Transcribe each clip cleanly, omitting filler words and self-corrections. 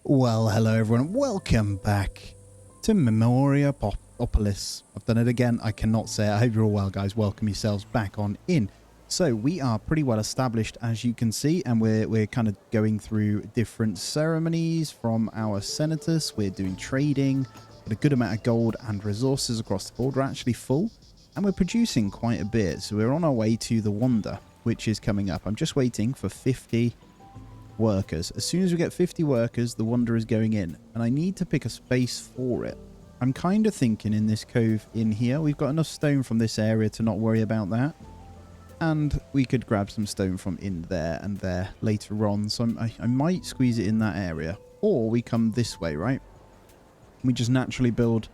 Well, hello everyone. Welcome back to Memoriapolis. I've done it again. I cannot say it. I hope you're all well, guys. Welcome yourselves back on in. So we are pretty well established, as you can see, and we're kind of going through different ceremonies from our senators. We're doing trading, got a good amount of gold and resources across the board. We're actually full, and we're producing quite a bit. So we're on our way to the Wonder, which is coming up. I'm just waiting for 50 workers. As soon as we get 50 workers, the Wonder is going in, and I need to pick a space for it. I'm kind of thinking in this cove in here, we've got enough stone from this area to not worry about that, and we could grab some stone from in there and there later on, so I might squeeze it in that area, or we come this way, right? We just naturally build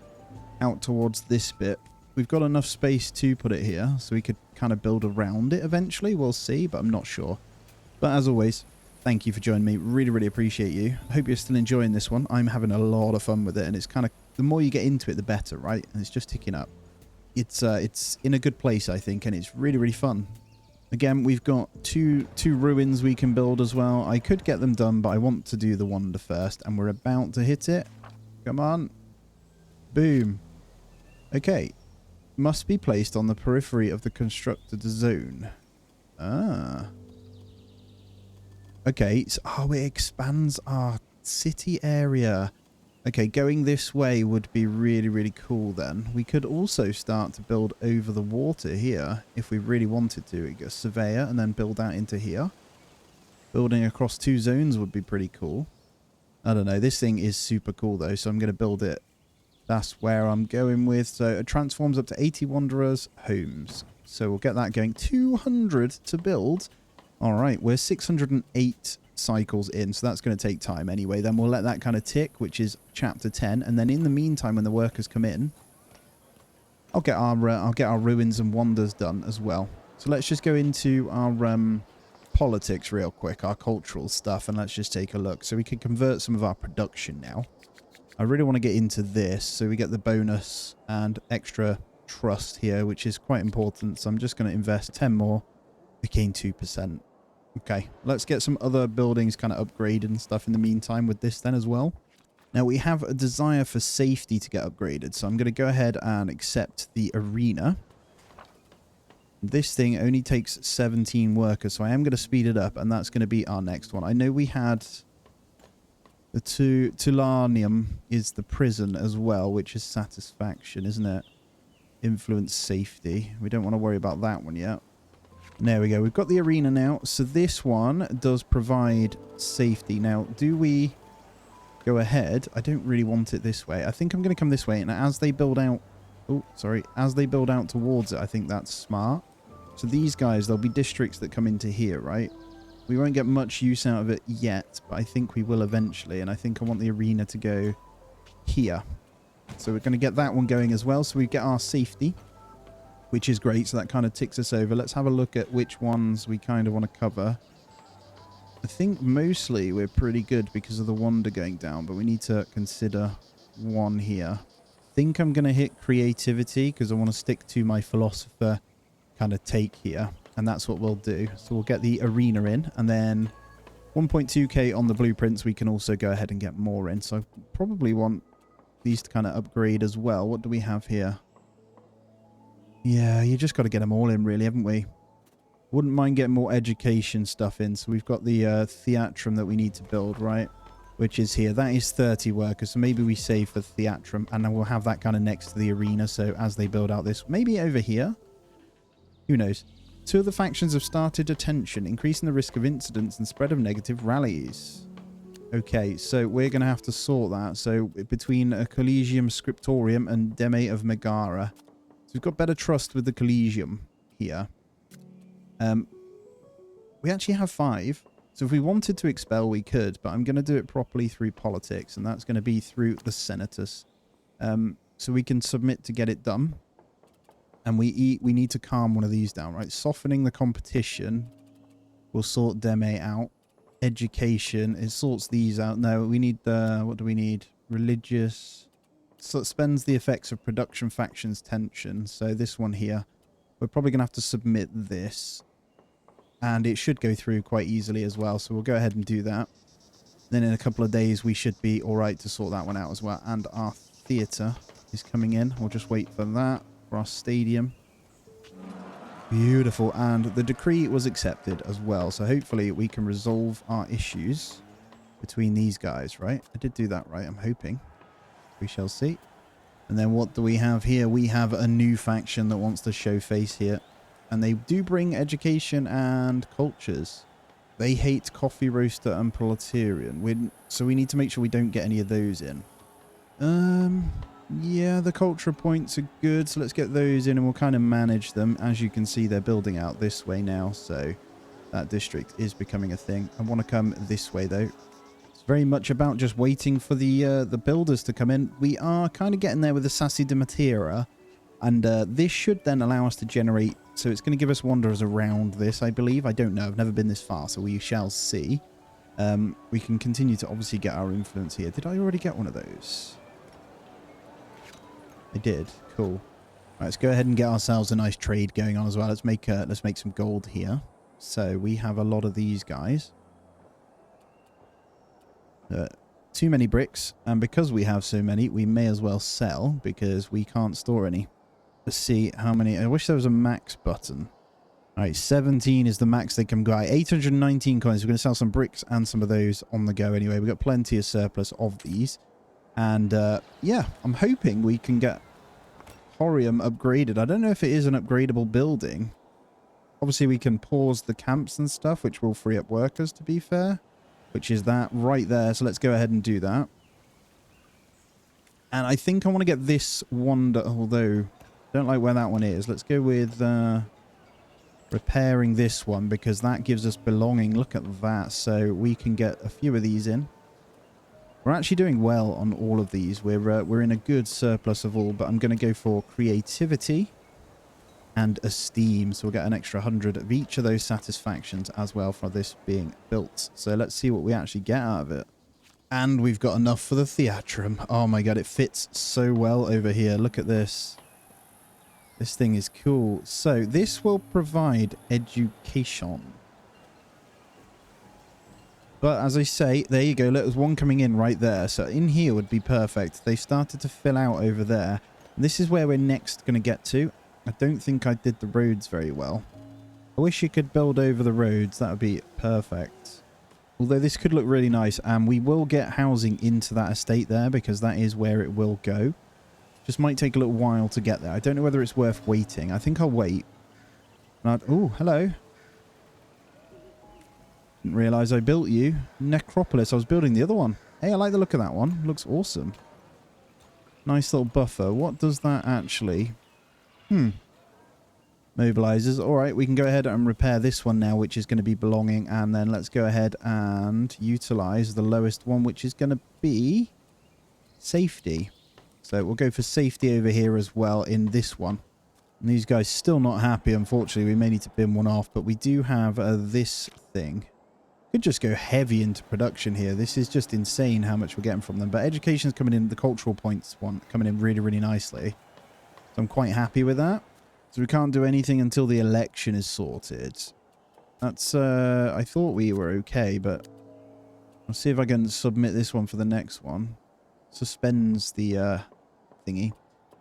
out towards this bit. We've got enough space to put it here, so we could kind of build around it eventually. We'll see, but I'm not sure. But as always, thank you for joining me. Really appreciate you. I hope you're still enjoying this one. I'm having a lot of fun with it, and it's kind of, the more you get into it, the better, right? And it's just ticking up. It's in a good place, I think, and it's really fun. Again, we've got two ruins we can build as well. I could get them done, but I want to do the Wonder first, and we're about to hit it. Come on. Boom. Okay. Must be placed on the periphery of the constructed zone. Ah. Okay, so, oh, it expands our city area. Okay, going this way would be really cool then. We could also start to build over the water here if we really wanted to. We get a surveyor and then build out into here. Building across two zones would be pretty cool. I don't know, this thing is super cool though, so I'm going to build it. That's where I'm going with. So it transforms up to 80 wanderers' homes. So we'll get that going. 200 to build. All right, we're 608 cycles in, so that's going to take time anyway. Then we'll let that kind of tick, which is chapter 10, and then in the meantime, when the workers come in, I'll get our ruins and wonders done as well. So let's just go into our politics real quick, our cultural stuff, and let's just take a look. So we can convert some of our production now. I really want to get into this, so we get the bonus and extra trust here, which is quite important. So I'm just going to invest 10 more. We gain 2%. Okay, let's get some other buildings kind of upgraded and stuff in the meantime with this then as well. Now, we have a desire for safety to get upgraded, so I'm going to go ahead and accept the arena. This thing only takes 17 workers, so I am going to speed it up, and that's going to be our next one. I know we had the Tulanium is the prison as well, which is satisfaction, isn't it? Influence safety. We don't want to worry about that one yet. There we go. We've got the arena now. So this one does provide safety. Now, do we go ahead? I don't really want it this way. I think I'm going to come this way. And as they build out... Oh, sorry. As they build out towards it, I think that's smart. So these guys, there'll be districts that come into here, right? We won't get much use out of it yet, but I think we will eventually. And I think I want the arena to go here. So we're going to get that one going as well. So we get our safety, which is great. So that kind of ticks us over. Let's have a look at which ones we kind of want to cover. I think mostly we're pretty good because of the Wonder going down, but we need to consider one here. I think I'm going to hit creativity because I want to stick to my philosopher kind of take here, and that's what we'll do. So we'll get the arena in, and then 1.2k on the blueprints. We can also go ahead and get more in. So I probably want these to kind of upgrade as well. What do we have here? Yeah, you just got to get them all in, really, haven't we? Wouldn't mind getting more education stuff in. So we've got the theatrum that we need to build, right? Which is here. That is 30 workers. So maybe we save for theatrum, and then we'll have that kind of next to the arena. So as they build out this, maybe over here. Who knows? Two of the factions have started a tension, increasing the risk of incidents and spread of negative rallies. Okay, so we're going to have to sort that. So between a Collegium Scriptorium and Deme of Megara. So we've got better trust with the Collegium here. We actually have 5. So if we wanted to expel, we could. But I'm going to do it properly through politics. And that's going to be through the senators. So we can submit to get it done. And we need to calm one of these down, right? Softening the competition will sort Deme out. Education, it sorts these out. No, we need the... What do we need? Religious... Suspends the effects of production factions tension. So this one here, we're probably going to have to submit this. And it should go through quite easily as well. So we'll go ahead and do that. Then in a couple of days, we should be all right to sort that one out as well. And our theatre is coming in. We'll just wait for that for our stadium. Beautiful. And the decree was accepted as well. So hopefully we can resolve our issues between these guys, right? I did do that right, I'm hoping. We shall see. And then what do we have here? We have a new faction that wants to show face here. And they do bring education and cultures. They hate coffee roaster and proletarian. So we need to make sure we don't get any of those in. Yeah, the culture points are good. So let's get those in and we'll kind of manage them. As you can see, they're building out this way now. So that district is becoming a thing. I want to come this way, though. It's very much about just waiting for the builders to come in. We are kind of getting there with the Sassi de Matera. And this should then allow us to generate... So it's going to give us wanderers around this, I believe. I don't know. I've never been this far, so we shall see. We can continue to obviously get our influence here. Did I already get one of those? I did. Cool. Right, let's go ahead and get ourselves a nice trade going on as well. Let's make some gold here. So we have a lot of these guys. Too many bricks. And because we have so many, we may as well sell because we can't store any. Let's see how many. I wish there was a max button. All right, 17 is the max they can buy. 819 coins. We're going to sell some bricks and some of those on the go anyway. We've got plenty of surplus of these. And yeah, I'm hoping we can get Horium upgraded. I don't know if it is an upgradable building. Obviously, we can pause the camps and stuff, which will free up workers, to be fair. Which is that right there. So let's go ahead and do that. And I think I want to get this wonder, although... Don't like where that one is. Let's go with repairing this one because that gives us belonging. Look at that. So we can get a few of these in. We're actually doing well on all of these. We're in a good surplus of all, but I'm going to go for creativity and esteem. So we'll get an extra 100 of each of those satisfactions as well for this being built. So let's see what we actually get out of it. And we've got enough for the theatrum. Oh my god, it fits so well over here. Look at this. This thing is cool. So this will provide education. But as I say, there you go. Look, there's one coming in right there. So in here would be perfect. They started to fill out over there. This is where we're next going to get to. I don't think I did the roads very well. I wish you could build over the roads. That would be perfect. Although this could look really nice. And we will get housing into that estate there because that is where it will go. Just might take a little while to get there. I don't know whether it's worth waiting. I think I'll wait. Oh, hello. Didn't realise I built you. Necropolis. I was building the other one. Hey, I like the look of that one. Looks awesome. Nice little buffer. What does that actually... Mobilizers. Alright, we can go ahead and repair this one now, which is going to be belonging. And then let's go ahead and utilise the lowest one, which is going to be... safety. So we'll go for safety over here as well in this one. And these guys still not happy, unfortunately. We may need to bin one off, but we do have this thing. Could just go heavy into production here. This is just insane how much we're getting from them. But education's coming in, the cultural points one coming in really, really nicely. So I'm quite happy with that. So we can't do anything until the election is sorted. That's, I thought we were okay, but I'll see if I can submit this one for the next one. Suspends the thingy.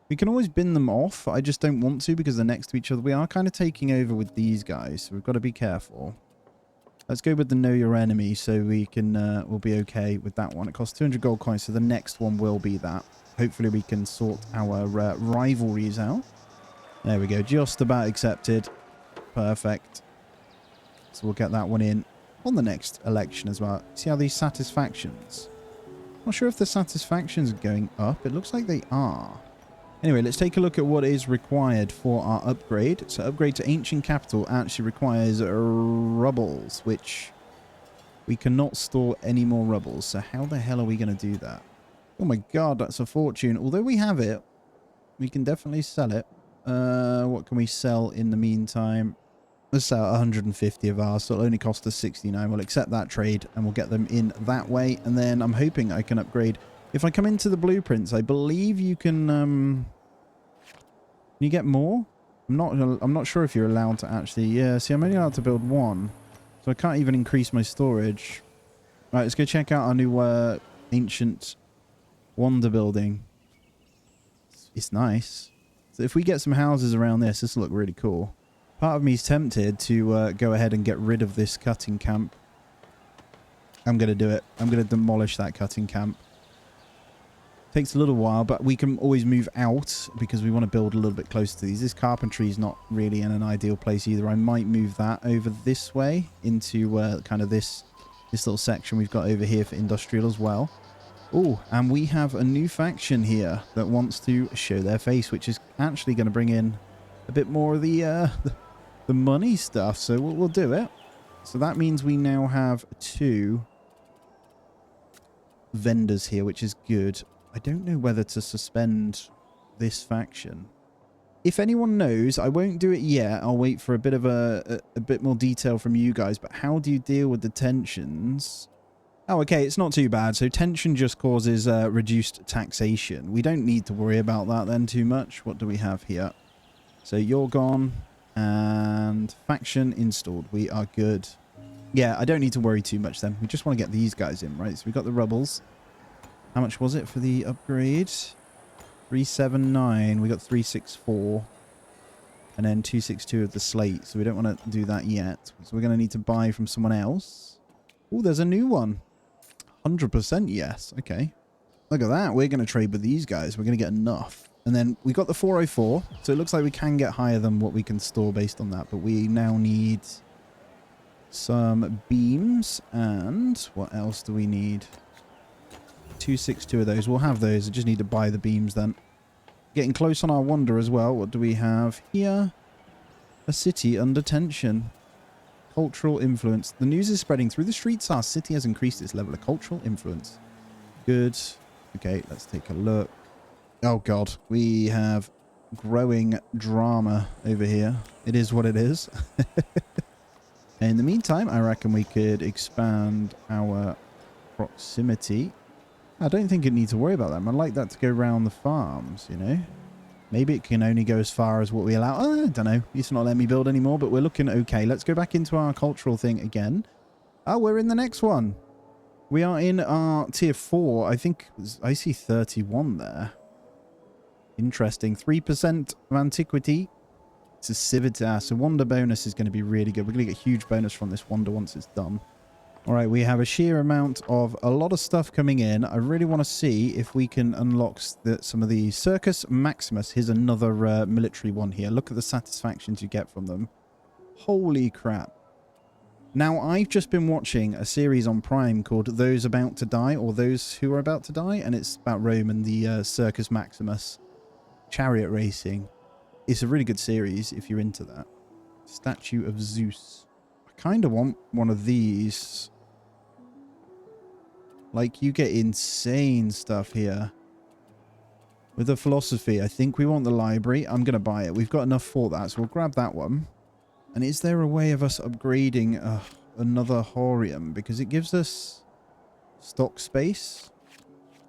We can always bin them off. I just don't want to because they're next to each other. We are kind of taking over with these guys, so we've got to be careful. Let's go with the know your enemy so we can we'll be okay with that one. It costs 200 gold coins, so the next one will be that. Hopefully we can sort our rivalries out. There we go. Just about accepted. Perfect. So we'll get that one in on the next election as well. See how these satisfactions... Not sure if the satisfactions are going up. It looks like they are. Anyway, let's take a look at what is required for our upgrade. So upgrade to ancient capital actually requires rubbles, which we cannot store any more rubbles. So how the hell are we going to do that? Oh my god, that's a fortune. Although we have it, we can definitely sell it. What can we sell in the meantime? Let's sell 150 of ours, so it'll only cost us 69. We'll accept that trade, and we'll get them in that way. And then I'm hoping I can upgrade. If I come into the blueprints, I believe you can you get more? I'm not sure if you're allowed to actually... Yeah, see, I'm only allowed to build one. So I can't even increase my storage. Right, let's go check out our new ancient wonder building. It's nice. So if we get some houses around this will look really cool. Part of me is tempted to go ahead and get rid of this cutting camp. I'm going to do it. I'm going to demolish that cutting camp. Takes a little while, but we can always move out because we want to build a little bit closer to these. This carpentry is not really in an ideal place either. I might move that over this way into kind of this little section we've got over here for industrial as well. Oh, and we have a new faction here that wants to show their face, which is actually going to bring in a bit more of the money stuff. So we'll do it. So that means we now have 2 vendors here, which is good. I don't know whether to suspend this faction. If anyone knows, I won't do it yet. I'll wait for a bit of a bit more detail from you guys. But how do you deal with the tensions? Oh, okay, it's not too bad. So tension just causes reduced taxation. We don't need to worry about that then too much. What do we have here? So you're gone and faction installed. We are good. Yeah, I don't need to worry too much then. We just want to get these guys in, right? So we got the rubbles. How much was it for the upgrade? 379. We got 364. And then 262 of the slate. So we don't want to do that yet. So we're going to need to buy from someone else. Oh, there's a new one. 100% yes. Okay. Look at that. We're going to trade with these guys. We're going to get enough. And then we got the 404. So it looks like we can get higher than what we can store based on that. But we now need some beams. And what else do we need? 262 of those. We'll have those. I just need to buy the beams then. Getting close on our wonder as well. What do we have here? A city under tension. Cultural influence. The news is spreading through the streets. Our city has increased its level of cultural influence. Good. Okay, let's take a look. Oh god, we have growing drama over here. It is what it is. In the meantime, I reckon we could expand our proximity. I don't think it needs to worry about that. I'd like that to go around the farms, you know. Maybe it can only go as far as what we allow. I don't know. It's not letting me build anymore, but we're looking okay. Let's go back into our cultural thing again. Oh, we're in the next one. We are in our tier 4. I think I see 31 there. Interesting. 3% of antiquity. It's a civitas. So wonder bonus is going to be really good. We're going to get a huge bonus from this wonder once it's done. All right, we have a sheer amount of a lot of stuff coming in. I really want to see if we can unlock some of the Circus Maximus. Here's another military one here. Look at the satisfactions you get from them. Holy crap. Now, I've just been watching a series on Prime called Those About to Die, or Those Who Are About to Die, and it's about Rome and the Circus Maximus chariot racing. It's a really good series if you're into that. Statue of Zeus. Kind of want one of these. Like, you get insane stuff here with the philosophy. I think we want the library. I'm going to buy it. We've got enough for that, so we'll grab that one. And is there a way of us upgrading another Horium? Because it gives us stock space.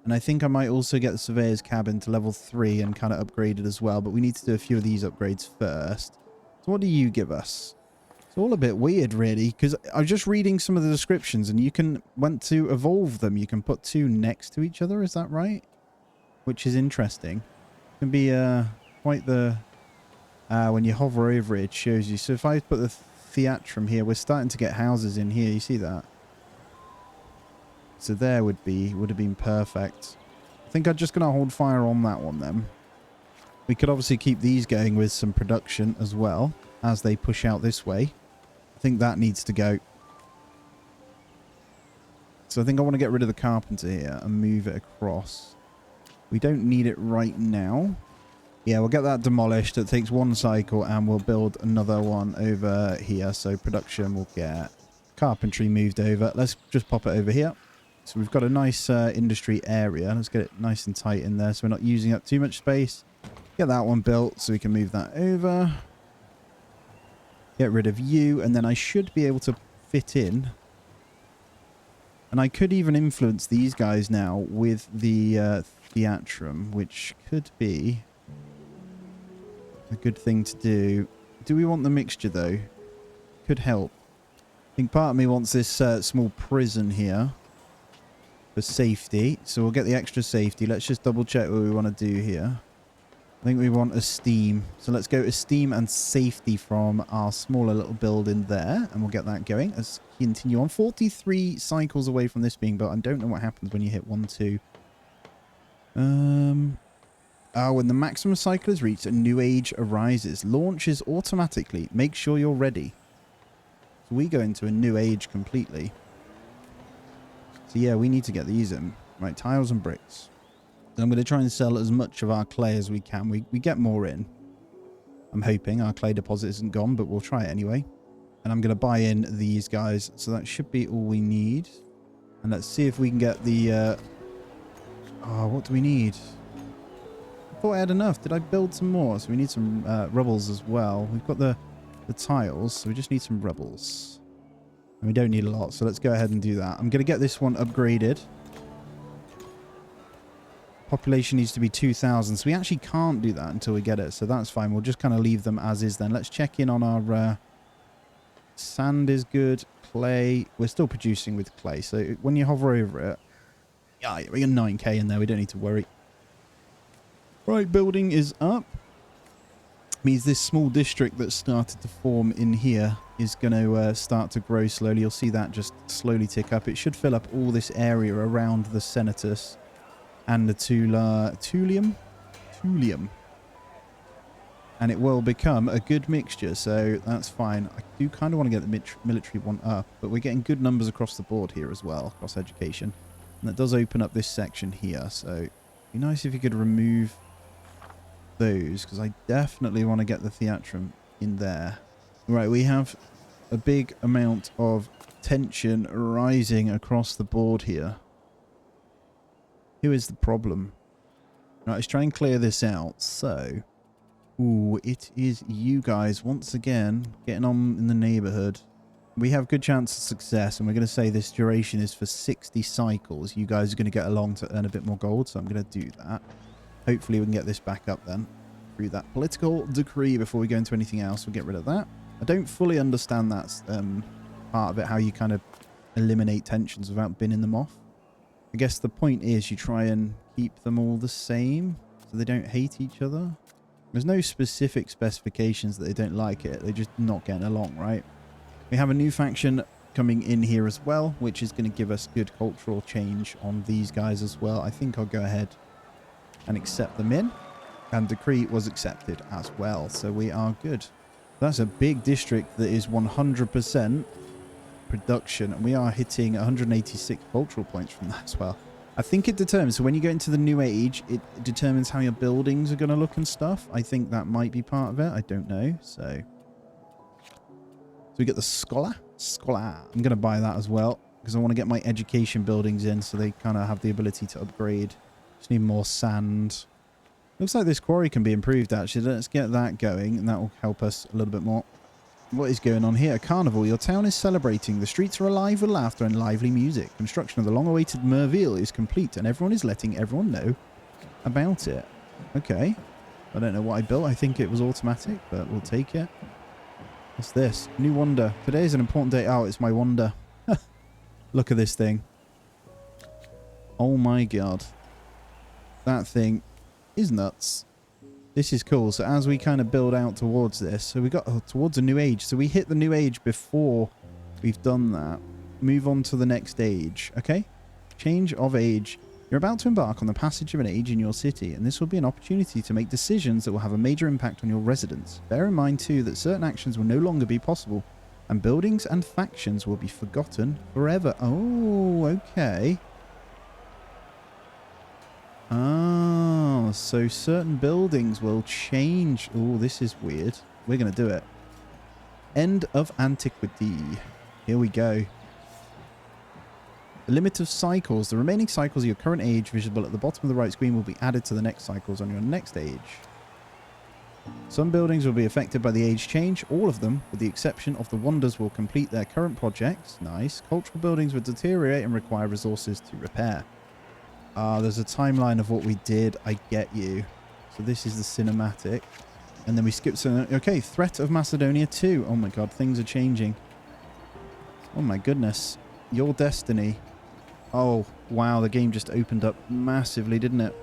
And I think I might also get the Surveyor's Cabin to level 3 and kind of upgrade it as well. But we need to do a few of these upgrades first. So what do you give us? It's all a bit weird, really, because I was just reading some of the descriptions, and you can want to evolve them. You can put 2 next to each other, is that right? Which is interesting. It can be quite the... when you hover over it, it shows you. So if I put the theatrum here, we're starting to get houses in here. You see that? So there would have been perfect. I think I'm just going to hold fire on that one then. We could obviously keep these going with some production as well as they push out this way. I think that needs to go. So I think I want to get rid of the carpenter here and move it across. We don't need it right now. Yeah, we'll get that demolished. It takes 1 cycle and we'll build another one over here. So production will get carpentry moved over. Let's just pop it over here. So we've got a nice industry area. Let's get it nice and tight in there so we're not using up too much space. Get that one built so we can move that over. Get rid of you, and then I should be able to fit in. And I could even influence these guys now with the theatrum, which could be a good thing to do. Do we want the mixture, though? Could help. I think part of me wants this small prison here. for safety. So we'll get the extra safety. Let's just double check what we want to do here. I think we want esteem. So let's go esteem and safety from our smaller little building there. And we'll get that going. Let's continue on. 43 cycles away from this being built. I don't know what happens when you hit 1, 2. When the maximum cycle is reached, a new age arises. Launches automatically. Make sure you're ready. So we go into a new age completely. So yeah, we need to get these in. Right, tiles and bricks. So I'm going to try and sell as much of our clay as we can. We get more in. I'm hoping our clay deposit isn't gone, but we'll try it anyway. And I'm going to buy in these guys. So that should be all we need. And let's see if we can get the... what do we need? I thought I had enough. Did I build some more? So we need some rubbles as well. We've got the tiles, so we just need some rubbles. And we don't need a lot, so let's go ahead and do that. I'm going to get this one upgraded. Population needs to be 2,000, so we actually can't do that until we get it, so that's fine. We'll just kind of leave them as is then. Let's check in on our sand is good. Clay, we're still producing with clay, so when you hover over it, yeah, we got 9k in there, we don't need to worry. Right, building is up. Means this small district that started to form in here is going to start to grow slowly. You'll see that just slowly tick up. It should fill up all this area around the Senatus and the Thulium. And it will become a good mixture, so that's fine. I do kind of want to get the military one up, but we're getting good numbers across the board here as well, across education. And that does open up this section here, so it'd be nice if you could remove those, because I definitely want to get the theatrum in there. Right, we have a big amount of tension rising across the board here. Here is the problem. Right, let's try and clear this out. So, ooh, it is you guys once again getting on in the neighborhood. We have good chance of success, and we're going to say this duration is for 60 cycles. You guys are going to get along to earn a bit more gold, so I'm going to do that. Hopefully we can get this back up then through that political decree before we go into anything else. We'll get rid of that. I don't fully understand that part of it, how you kind of eliminate tensions without binning them off. I guess the point is you try and keep them all the same so they don't hate each other. There's no specific specifications that they don't like it. They're just not getting along, right? We have a new faction coming in here as well, which is going to give us good cultural change on these guys as well. I think I'll go ahead and accept them in, and decree was accepted as well, so we are good. That's a big district that is 100% production, and we are hitting 186 cultural points from that as well. I think it determines, so when you go into the new age, it determines how your buildings are going to look and stuff. I think that might be part of it. I don't know. So we get the scholar. I'm going to buy that as well, because I want to get my education buildings in so they kind of have the ability to upgrade. Just need more sand. Looks like this quarry can be improved, actually. Let's get that going, and that will help us a little bit more. What is going on here? Carnival. Your town is celebrating. The streets are alive with laughter and lively music. Construction of the long-awaited Merville is complete, and everyone is letting everyone know about it. Okay. I don't know what I built. I think it was automatic, but we'll take it. What's this? New wonder. Today is an important day. Oh, it's my wonder. Look at this thing. Oh my god. That thing is nuts. This is cool. So as we kind of build out towards this, so we got towards a new age. So we hit the new age before we've done that. Move on to the next age. Okay. Change of age. You're about to embark on the passage of an age in your city, and this will be an opportunity to make decisions that will have a major impact on your residents. Bear in mind too that certain actions will no longer be possible, and buildings and factions will be forgotten forever. Oh, okay. Oh, so certain buildings will change. Oh, this is weird. We're going to do it. End of Antiquity. Here we go. The limit of cycles. The remaining cycles of your current age visible at the bottom of the right screen will be added to the next cycles on your next age. Some buildings will be affected by the age change. All of them, with the exception of the wonders, will complete their current projects. Nice. Cultural buildings will deteriorate and require resources to repair. There's a timeline of what we did. I get you. So this is the cinematic. And then we skip. So, okay, threat of Macedonia 2. Oh my god, things are changing. Oh my goodness. Your destiny. Oh, wow, the game just opened up massively, didn't it?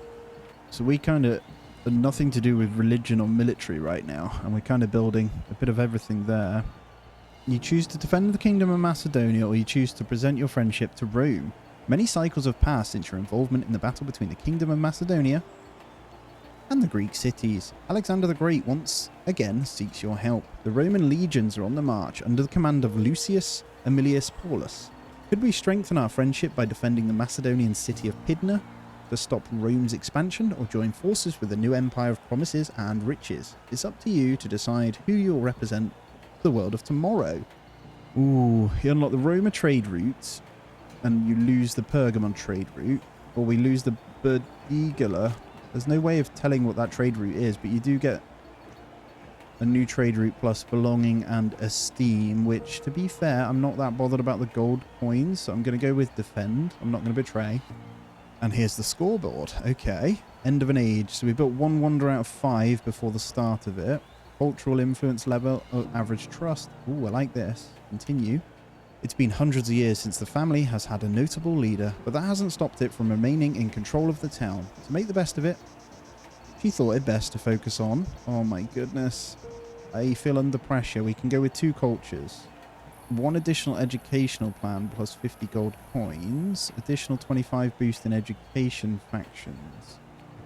So we kind of are nothing to do with religion or military right now, and we're kind of building a bit of everything there. You choose to defend the Kingdom of Macedonia, or you choose to present your friendship to Rome. Many cycles have passed since your involvement in the battle between the Kingdom of Macedonia and the Greek cities. Alexander the Great once again seeks your help. The Roman legions are on the march under the command of Lucius Aemilius Paulus. Could we strengthen our friendship by defending the Macedonian city of Pydna to stop Rome's expansion, or join forces with the new empire of promises and riches? It's up to you to decide who you'll represent the world of tomorrow. Ooh, you unlock the Roma trade routes, and you lose the Pergamon trade route, or we lose the Burdigala. There's no way of telling what that trade route is, but you do get a new trade route plus belonging and esteem, which, to be fair, I'm not that bothered about the gold coins, so I'm going to go with defend. I'm not going to betray. And here's the scoreboard. Okay. End of an age. So we built 1 wonder out of 5 before the start of it. Cultural influence level, average trust. Ooh, I like this. Continue. It's been hundreds of years since the family has had a notable leader, but that hasn't stopped it from remaining in control of the town. To make the best of it, she thought it best to focus on... Oh my goodness. I feel under pressure. We can go with 2 cultures. 1 additional educational plan plus 50 gold coins. Additional 25 boost in education factions.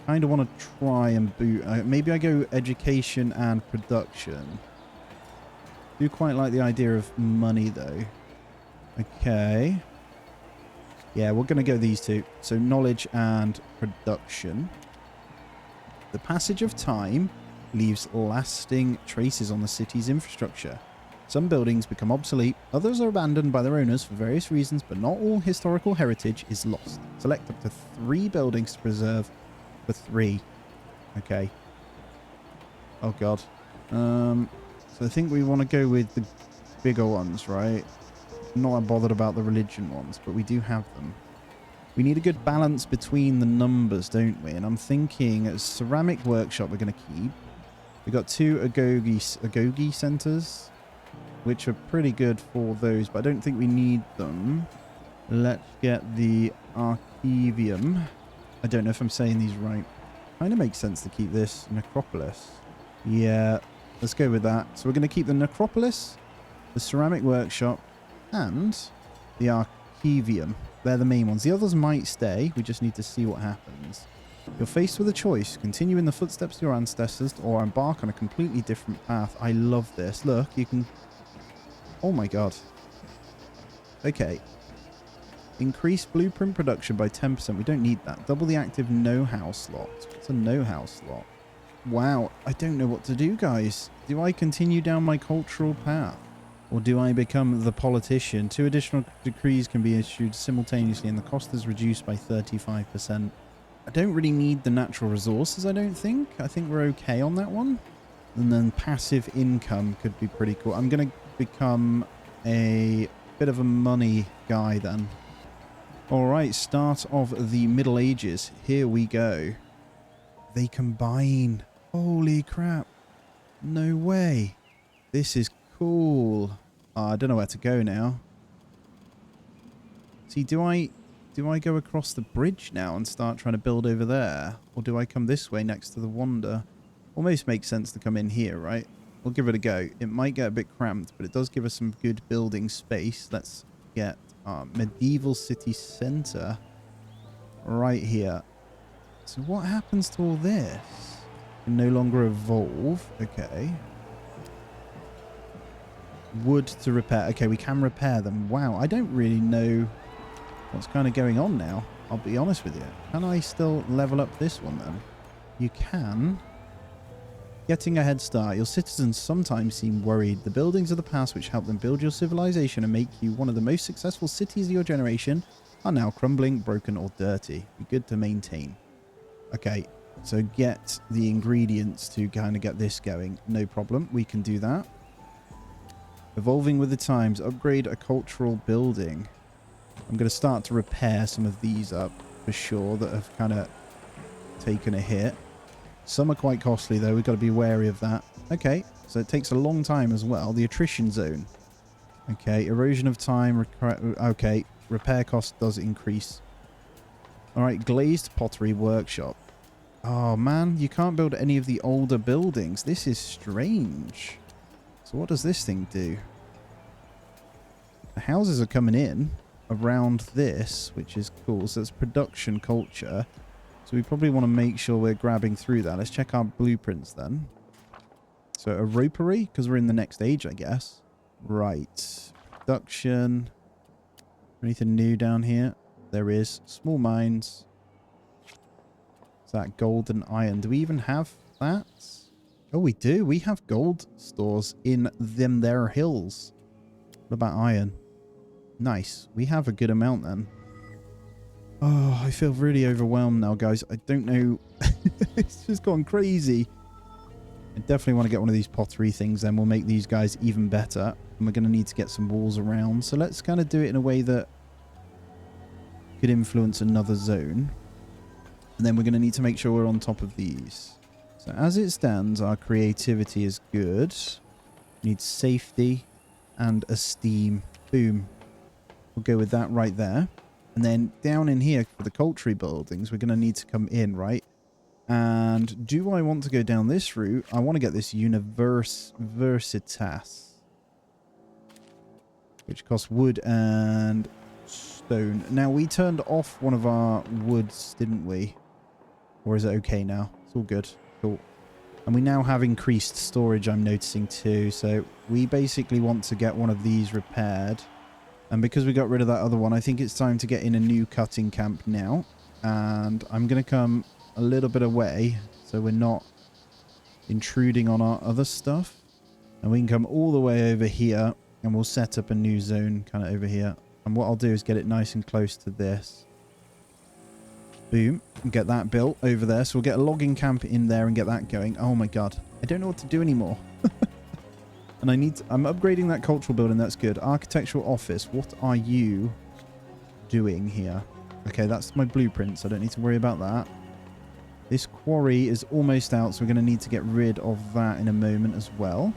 I kind of want to try and boot... maybe I go education and production. Do quite like the idea of money though. Okay. Yeah, we're going to go these 2. So knowledge and production. The passage of time leaves lasting traces on the city's infrastructure. Some buildings become obsolete, others are abandoned by their owners for various reasons, but not all historical heritage is lost. Select up to 3 buildings to preserve for 3. Okay. Oh god. So I think we want to go with the bigger ones, right? Not that bothered about the religion ones, but we do have them. We need a good balance between the numbers, don't we? And I'm thinking a ceramic workshop we're going to keep. We've got 2 agoge centers, which are pretty good for those, but I don't think we need them. Let's get the archivium. I don't know if I'm saying these right. Kind of makes sense to keep this necropolis. Yeah, let's go with that. So we're going to keep the necropolis, the ceramic workshop, and the archivium. They're the main ones. The others might stay. We just need to see what happens. You're faced with a choice. Continue in the footsteps of your ancestors or embark on a completely different path. I love this. Look, you can... Oh my god. Okay. Increase blueprint production by 10%. We don't need that. Double the active know-how slot. What's a know-how slot? Wow. I don't know what to do, guys. Do I continue down my cultural path? Or do I become the politician? 2 additional decrees can be issued simultaneously and the cost is reduced by 35%. I don't really need the natural resources, I don't think. I think we're okay on that one. And then passive income could be pretty cool. I'm going to become a bit of a money guy then. Alright, start of the Middle Ages. Here we go. They combine. Holy crap. No way. This is cool. I don't know where to go now. See, do I go across the bridge now and start trying to build over there? Or do I come this way next to the Wonder? Almost makes sense to come in here, right? We'll give it a go. It might get a bit cramped, but it does give us some good building space. Let's get our medieval city centre right here. So what happens to all this? Can no longer evolve. Okay. Wood to repair. Okay, we can repair them. Wow, I don't really know what's kind of going on now. I'll be honest with you. Can I still level up this one then? You can. Getting a head start. Your citizens sometimes seem worried. The buildings of the past which helped them build your civilization and make you one of the most successful cities of your generation are now crumbling, broken, or dirty. Be good to maintain. Okay, so get the ingredients to kind of get this going. No problem. We can do that. Evolving with the times. Upgrade a cultural building. I'm going to start to repair some of these up for sure that have kind of taken a hit. Some are quite costly though. We've got to be wary of that. Okay, so it takes a long time as well. The attrition zone. Okay, erosion of time. Okay, repair cost does increase. Alright, glazed pottery workshop. Oh man, you can't build any of the older buildings. This is strange. So what does this thing do? The houses are coming in around this, which is cool. So it's production culture. So we probably want to make sure we're grabbing through that. Let's check our blueprints then. So a ropery, because we're in the next age, I guess. Right. Production. Anything new down here? There is. Small mines. Is that gold and iron? Do we even have that? Oh, we do. We have gold stores in them there hills. What about iron? Nice. We have a good amount then. Oh, I feel really overwhelmed now, guys. I don't know. It's just gone crazy. I definitely want to get one of these pottery things, then we'll make these guys even better. And we're going to need to get some walls around. So let's kind of do it in a way that could influence another zone. And then we're going to need to make sure we're on top of these. So as it stands, our creativity is good. Need safety and esteem. Boom. We'll go with that right there. And then down in here for the culture buildings, we're going to need to come in, right? And do I want to go down this route? I want to get this Universitas, which costs wood and stone. Now, we turned off one of our woods, didn't we? Or is it okay now? It's all good. Cool. And we now have increased storage, I'm noticing too. So we basically want to get one of these repaired. And because we got rid of that other one, I think it's time to get in a new cutting camp now. And I'm going to come a little bit away so we're not intruding on our other stuff. And we can come all the way over here and we'll set up a new zone kind of over here. And what I'll do is get it nice and close to this. Boom. And get that built over there. So we'll get a logging camp in there and get that going. Oh my god. I don't know what to do anymore. And I'm upgrading that cultural building. That's good. Architectural office. What are you doing here? Okay, that's my blueprint, so I don't need to worry about that. This quarry is almost out, so we're going to need to get rid of that in a moment as well.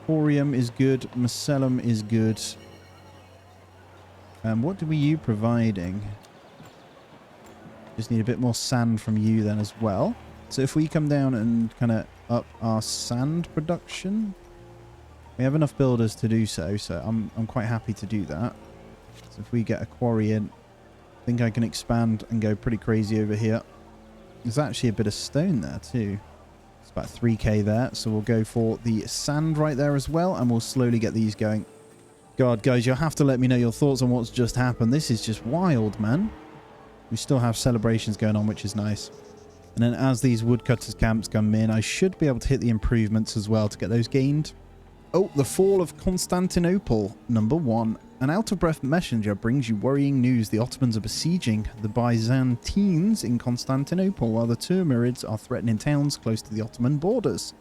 Thorium is good. Macellum is good. What are you providing? Just need a bit more sand from you then as well. So if we come down and kind of up our sand production, we have enough builders to do so. So I'm quite happy to do that. So if we get a quarry in, I think I can expand and go pretty crazy over here. There's actually a bit of stone there too. It's about 3k there. So we'll go for the sand right there as well. And we'll slowly get these going. God, guys, you'll have to let me know your thoughts on what's just happened. This is just wild, man. We still have celebrations going on, which is nice. And then as these woodcutters camps come in, I should be able to hit the improvements as well to get those gained. Oh, the fall of Constantinople, number 1. An out-of-breath messenger brings you worrying news. The Ottomans are besieging the Byzantines in Constantinople, while the Timurids are threatening towns close to the Ottoman borders.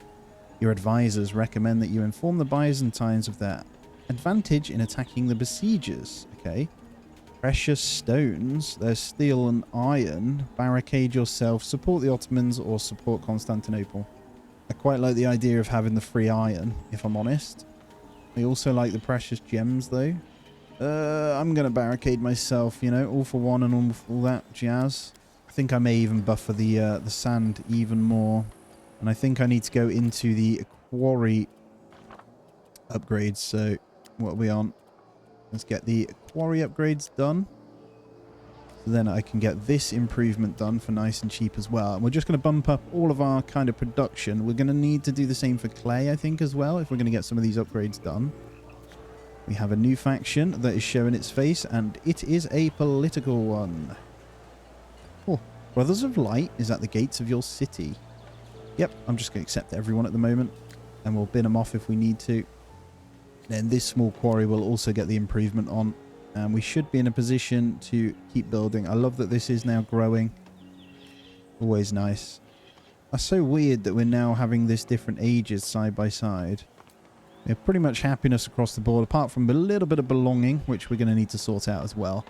Your advisors recommend that you inform the Byzantines of their advantage in attacking the besiegers. Okay. Precious stones. There's steel and iron. Barricade yourself. Support the Ottomans or support Constantinople. I quite like the idea of having the free iron, if I'm honest. I also like the precious gems, though. I'm going to barricade myself, you know, all for one and all that jazz. I think I may even buffer the sand even more. And I think I need to go into the quarry upgrades. So, what are we on? Let's get the quarry upgrades done. So then I can get this improvement done for nice and cheap as well. And we're just going to bump up all of our kind of production. We're going to need to do the same for clay, I think, as well, if we're going to get some of these upgrades done. We have a new faction that is showing its face, and it is a political one. Oh, Brothers of Light is at the gates of your city. Yep, I'm just going to accept everyone at the moment, and we'll bin them off if we need to. Then this small quarry will also get the improvement on. And we should be in a position to keep building. I love that this is now growing. Always nice. That's so weird that we're now having this different ages side by side. We have pretty much happiness across the board, apart from a little bit of belonging, which we're going to need to sort out as well.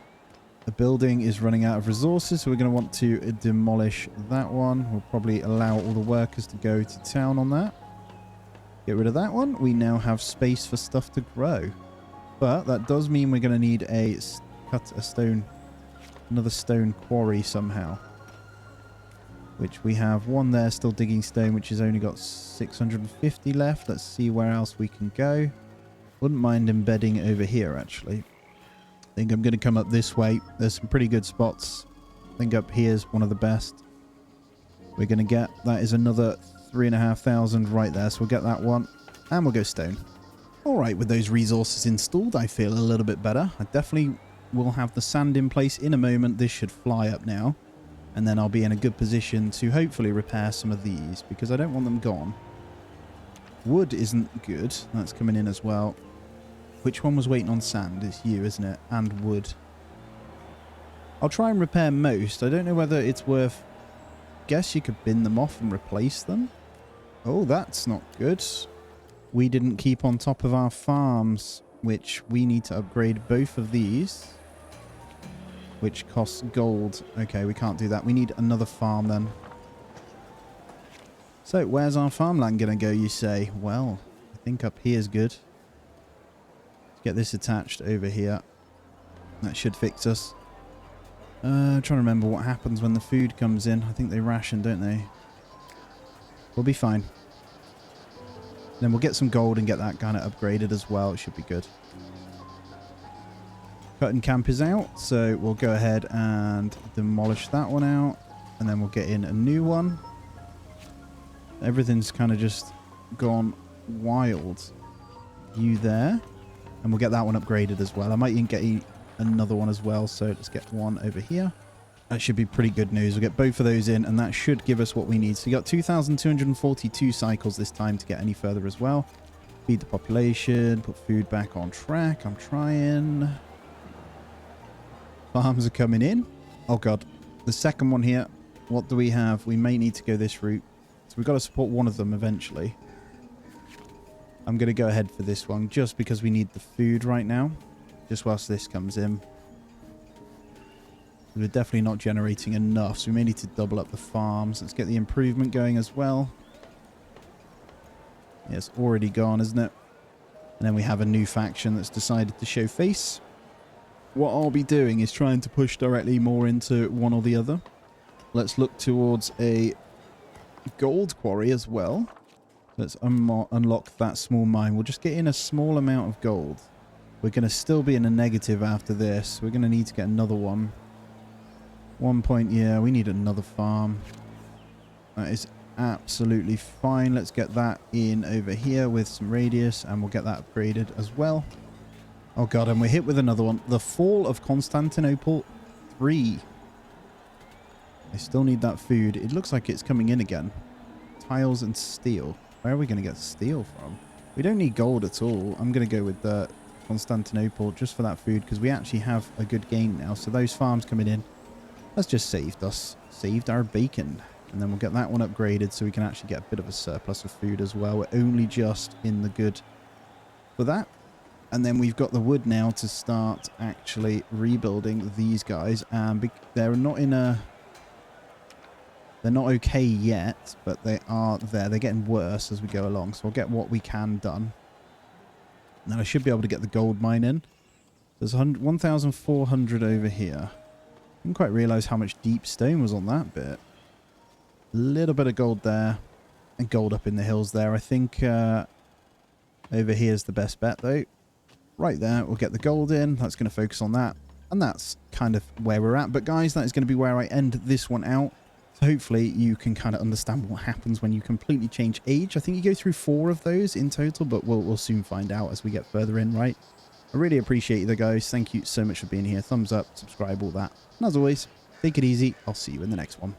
The building is running out of resources, so we're going to want to demolish that one. We'll probably allow all the workers to go to town on that. Get rid of that one. We now have space for stuff to grow. But that does mean we're going to need another stone quarry somehow. Which we have one there still digging stone, which has only got 650 left. Let's see where else we can go. Wouldn't mind embedding over here, actually. I think I'm going to come up this way. There's some pretty good spots. I think up here is one of the best. We're going to get... That is another 3,500 right there. So we'll get that one. And we'll go stone. Alright, with those resources installed, I feel a little bit better. I definitely will have the sand in place in a moment. This should fly up now. And then I'll be in a good position to hopefully repair some of these, because I don't want them gone. Wood isn't good. That's coming in as well. Which one was waiting on sand? It's you, isn't it? And wood. I'll try and repair most. I don't know whether it's worth... Guess you could bin them off and replace them. Oh, that's not good. We didn't keep on top of our farms, which we need to upgrade both of these. Which costs gold. Okay, we can't do that. We need another farm then. So, where's our farmland going to go, you say? Well, I think up here is good. Let's get this attached over here. That should fix us. I'm trying to remember what happens when the food comes in. I think they ration, don't they? We'll be fine. Then we'll get some gold and get that kind of upgraded as well. It should be good. Cutting camp is out, so we'll go ahead and demolish that one out. And then we'll get in a new one. Everything's kind of just gone wild. You there. And we'll get that one upgraded as well. I might even get another one as well, so let's get one over here. That should be pretty good news. We'll get both of those in, and that should give us what we need. So you got 2,242 cycles this time to get any further as well. Feed the population, put food back on track. I'm trying. Farms are coming in. Oh god. The second one here. What do we have? We may need to go this route. So we've got to support one of them eventually. I'm going to go ahead for this one just because we need the food right now. Just whilst this comes in. We're definitely not generating enough, so we may need to double up the farms. Let's get the improvement going as well. Yeah, it's already gone, isn't it? And then we have a new faction that's decided to show face. What I'll be doing is trying to push directly more into one or the other. Let's look towards a gold quarry as well. Let's unlock that small mine. We'll just get in a small amount of gold. We're going to still be in a negative after this. We're going to need to get another one. 1 point, yeah, we need another farm. That is absolutely fine. Let's get that in over here with some radius, and we'll get that upgraded as well. Oh god, and we're hit with another one. The Fall of Constantinople 3. I still need that food. It looks like it's coming in again. Tiles and steel. Where are we going to get steel from? We don't need gold at all. I'm going to go with the Constantinople just for that food, because we actually have a good gain now. So those farms coming in, that's just saved us. Saved our bacon. And then we'll get that one upgraded so we can actually get a bit of a surplus of food as well. We're only just in the good for that. And then we've got the wood now to start actually rebuilding these guys. And they're not in a... They're not okay yet, but they are there. They're getting worse as we go along. So we'll get what we can done. And then I should be able to get the gold mine in. There's 1,400 over here. I didn't quite realise how much deep stone was on that bit. A little bit of gold there. And gold up in the hills there. I think over here is the best bet though. Right there, we'll get the gold in. That's going to focus on that. And that's kind of where we're at. But guys, that is going to be where I end this one out. So hopefully you can kind of understand what happens when you completely change age. I think you go through 4 of those in total, but we'll soon find out as we get further in, right? I really appreciate you, guys. Thank you so much for being here. Thumbs up, subscribe, all that. And as always, take it easy. I'll see you in the next one.